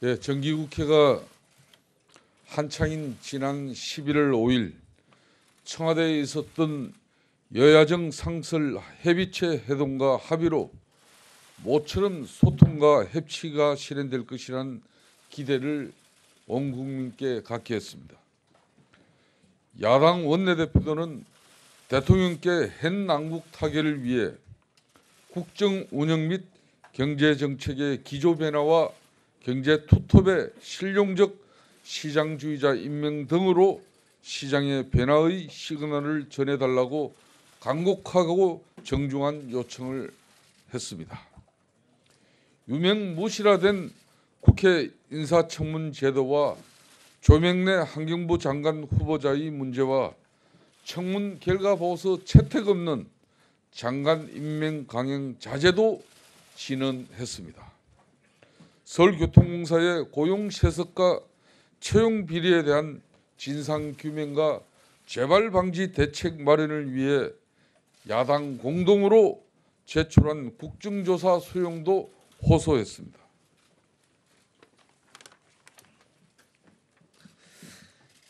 예, 정기국회가 한창인 지난 11월 5일 청와대에 있었던 여야정 상설 협의체 회동과 합의로 모처럼 소통과 협치가 실현될 것이라는 기대를 온 국민께 갖게 했습니다. 야당 원내대표들은 대통령께 핵낭국 타결을 위해 국정 운영 및 경제 정책의 기조 변화와 경제 투톱의 실용적 시장주의자 임명 등으로 시장의 변화의 시그널을 전해달라고 간곡하고 정중한 요청을 했습니다. 유명무실화된 국회 인사청문 제도와 조명래 환경부 장관 후보자의 문제와 청문 결과 보고서 채택 없는 장관 임명 강행 자제도 진언했습니다. 서울교통공사의 고용 세석과 채용 비리에 대한 진상규명과 재발 방지 대책 마련을 위해 야당 공동으로 제출한 국정조사 소용도 호소했습니다.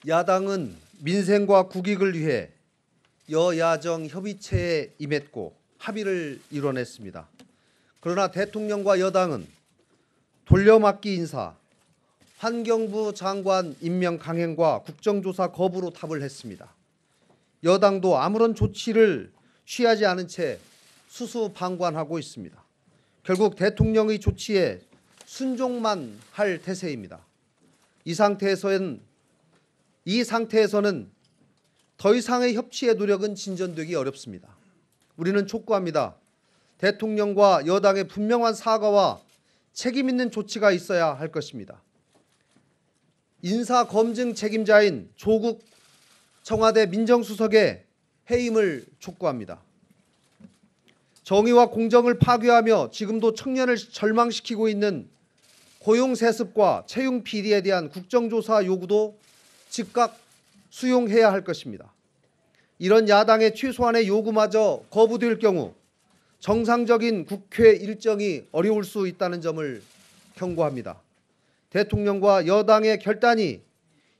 야당은 민생과 국익을 위해 여야정 협의체에 임했고 합의를 이뤄냈습니다. 그러나 대통령과 여당은 돌려막기 인사, 환경부 장관 임명 강행과 국정조사 거부로 답을 했습니다. 여당도 아무런 조치를 취하지 않은 채 수수방관하고 있습니다. 결국 대통령의 조치에 순종만 할 태세입니다. 이 상태에서는 더 이상의 협치의 노력은 진전되기 어렵습니다. 우리는 촉구합니다. 대통령과 여당의 분명한 사과와 책임 있는 조치가 있어야 할 것입니다. 인사검증 책임자인 조국 청와대 민정수석의 해임을 촉구합니다. 정의와 공정을 파괴하며 지금도 청년을 절망시키고 있는 고용세습과 채용 비리에 대한 국정조사 요구도 즉각 수용해야 할 것입니다. 이런 야당의 최소한의 요구마저 거부될 경우 정상적인 국회 일정이 어려울 수 있다는 점을 경고합니다. 대통령과 여당의 결단이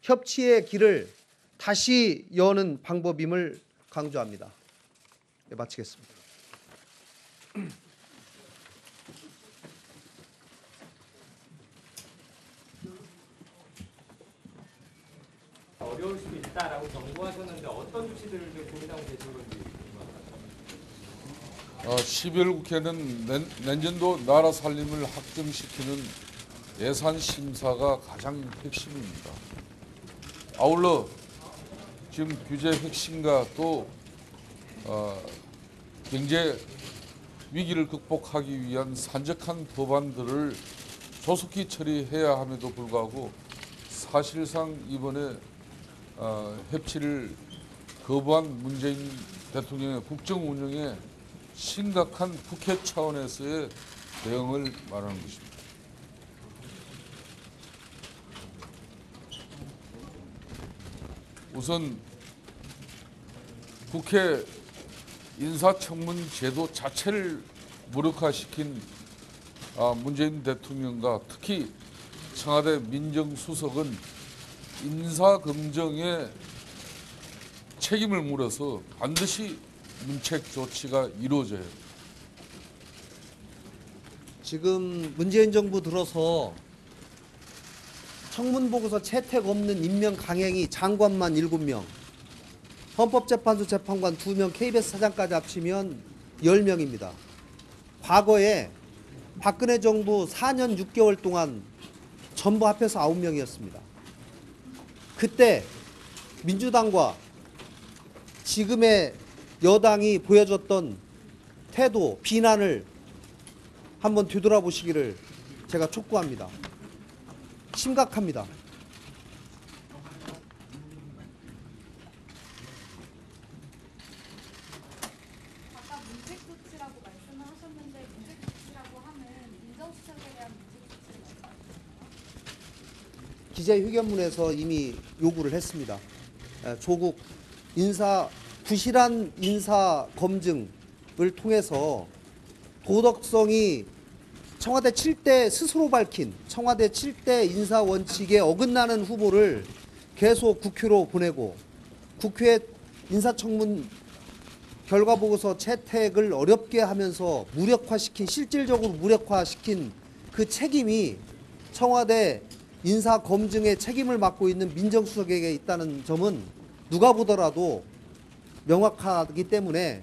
협치의 길을 다시 여는 방법임을 강조합니다. 네, 마치겠습니다. 어려울 수도 있다라고 경고하셨는데 어떤 조치들을 고민하고 계신 건지 궁금합니다. 12월 국회는 내년도 나라 살림을 확정시키는 예산 심사가 가장 핵심입니다. 아울러 지금 규제 핵심과 또 경제 위기를 극복하기 위한 산적한 법안들을 조속히 처리해야 함에도 불구하고 사실상 이번에 협치를 거부한 문재인 대통령의 국정 운영에 심각한 국회 차원에서의 대응을 말하는 것입니다. 우선 국회 인사청문 제도 자체를 무력화시킨 문재인 대통령과 특히 청와대 민정수석은 인사검증에 책임을 물어서 반드시 문책 조치가 이루어져야 합니다. 지금 문재인 정부 들어서 청문보고서 채택 없는 임명 강행이 장관만 7명, 헌법재판소 재판관 2명, KBS 사장까지 합치면 10명입니다. 과거에 박근혜 정부 4년 6개월 동안 전부 합해서 9명이었습니다. 그때 민주당과 지금의 여당이 보여줬던 태도, 비난을 한번 되돌아보시기를 제가 촉구합니다. 심각합니다. 아까 문책 조치라고 말씀을 하셨는데 문책 조치라고 하면 민정수석에 대한 문책 조치를 말씀하시나요? 기자회견문에서 이미 요구를 했습니다. 조국 부실한 인사 검증을 통해서 도덕성이 청와대 7대 스스로 밝힌 청와대 7대 인사 원칙에 어긋나는 후보를 계속 국회로 보내고 국회 인사청문 결과보고서 채택을 어렵게 하면서 무력화시킨, 실질적으로 무력화시킨 그 책임이 청와대 인사검증의 책임을 맡고 있는 민정수석에게 있다는 점은 누가 보더라도 명확하기 때문에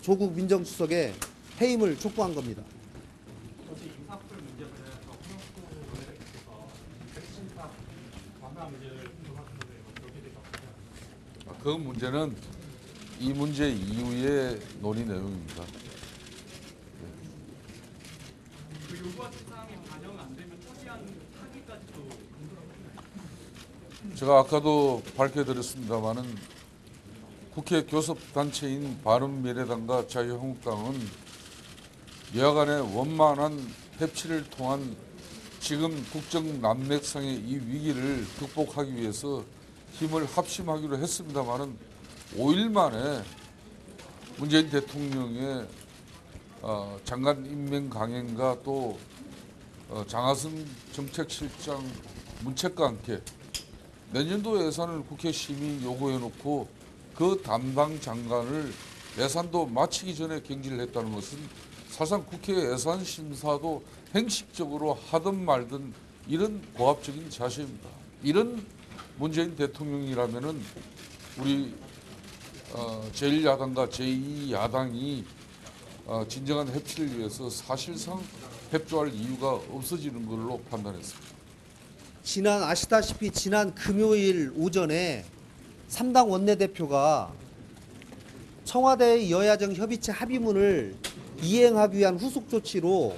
조국 민정수석의 해임을 촉구한 겁니다. 어제 인사풀 문제는 홍영표 원내대표께서 핵심사 관할 문제를 공정하셨는데 여기에 대해서 어떻게 생각하세요? 그 문제는 이 문제 이후의 논의 내용입니다. 그 요구하신 사항이 반영 안 되면 초기한 타기까지도 제가 아까도 밝혀드렸습니다마는 국회 교섭단체인 바른미래당과 자유한국당은 여야간의 원만한 협치를 통한 지금 국정 난맥상의 이 위기를 극복하기 위해서 힘을 합심하기로 했습니다마는 5일 만에 문재인 대통령의 장관 임명 강행과 또 장하성 정책실장 문책과 함께 내년도 예산을 국회 심의 요구해놓고 그 담당 장관을 예산도 마치기 전에 경질을 했다는 것은 사실상 국회 예산 심사도 행식적으로 하든 말든 이런 고압적인 자세입니다. 이런 문재인 대통령이라면은 우리 제1야당과 제2야당이 진정한 협치를 위해서 사실상 협조할 이유가 없어지는 걸로 판단했습니다. 아시다시피 지난 금요일 오전에 3당 원내대표가 청와대의 여야정 협의체 합의문을 이행하기 위한 후속 조치로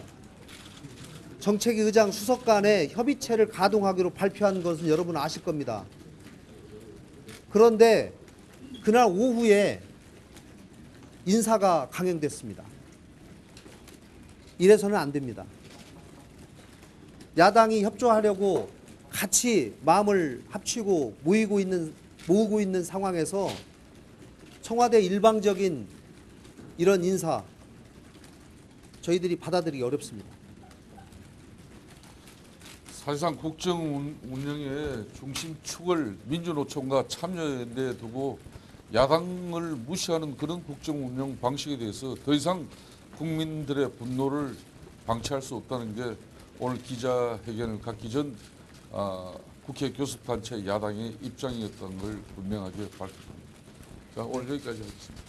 정책위의장 수석 간의 협의체를 가동하기로 발표한 것은 여러분 아실 겁니다. 그런데 그날 오후에 인사가 강행됐습니다. 이래서는 안 됩니다. 야당이 협조하려고 같이 마음을 합치고 모으고 있는 상황에서 청와대 일방적인 이런 인사 저희들이 받아들이기 어렵습니다. 사실상 국정 운영의 중심축을 민주노총과 참여연대에 두고 야당을 무시하는 그런 국정 운영 방식에 대해서 더 이상 국민들의 분노를 방치할 수 없다는 게 오늘 기자회견을 갖기 전 국회 교섭단체 야당의 입장이었던 걸 분명하게 밝혔습니다. 자, 오늘 여기까지 하겠습니다.